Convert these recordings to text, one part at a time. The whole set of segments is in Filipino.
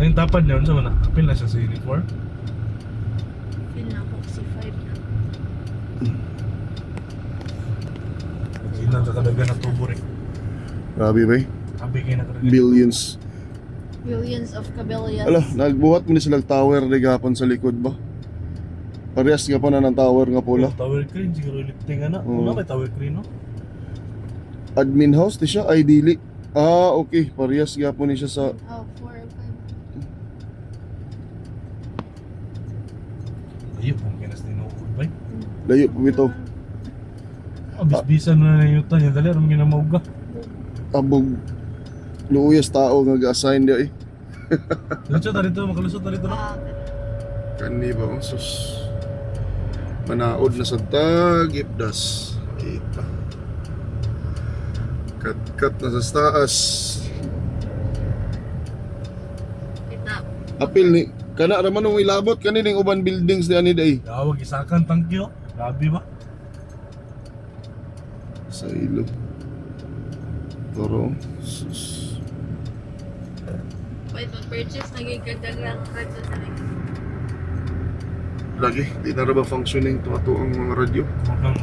Ang tapad niya, sa mana? Apil na siya sa uniform. Feel na ako si 5 na. Sina sa kadaga na tubo rin. Grabe ba eh? Abi kayo na kadaga. Billions. Billions of kabillions. Ala, nagbuhat mo na silang tower na gapon sa likod ba? Parehas nga pa na ng tower nga pula. Tower crane, siguro lifting na. Oo. Una may tower crane, no? Admin house di siya, ideally. Ah, okay. Parehas nga po ni siya sa... Oh, 4 or 5. Ayun, kung kinas din ako, bay. Layo po ito. Bisbisan na na yutan niya. Dali, aram ginamawag ka. Abog. Luuyas tao nga ga-assign dia eh. Lusot na rito, makalusot na rito, no? Kani ba ang sus? Manaod na sa tagipdas. Kita. Kat na sa taas. Kita. Apil ni kana ra man nung ilabot kani ning uban buildings di ani day. Tawag, isakan, tangkyo. Grabe ba? Sa ilo. Toro. Sus. Wait, mag-purchase naging kadagang radyo sa likod. Lagi, di na ra ba functioning to ang mga radyo? Mukhang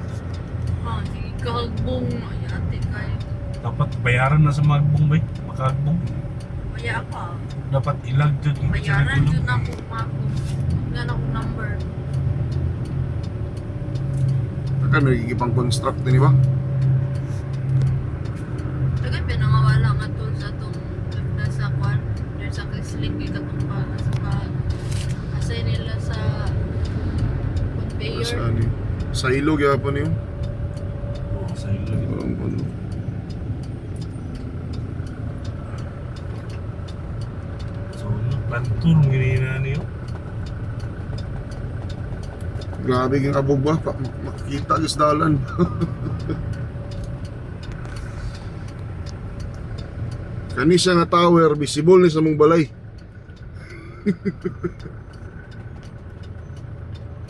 Oh, sige, kahagbong. Ay, ate kayo. dapat bayaran na sa magbong, bay. Makagbong. Maya pa. Dapat ilag dyan. yung Bayaran sarili yun mo. ako, mako. Nga na akong number. Taka nagigipang construct din ba? Tagay, pinangawala nga doon sa itong sa kwan. Doon sa kisling, ikatong pa. Sa asay nila sa conveyor. Sa ani. Sa ilo gyapon niyo. Oo, sa ilag. Parang ano. So, plantur, ginina niyo. Grabe yung abog ba? Makikita yung dalan. Kani siya nga tower, visible ni sa mong balay.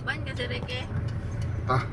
Ban kasi Reke. Ah,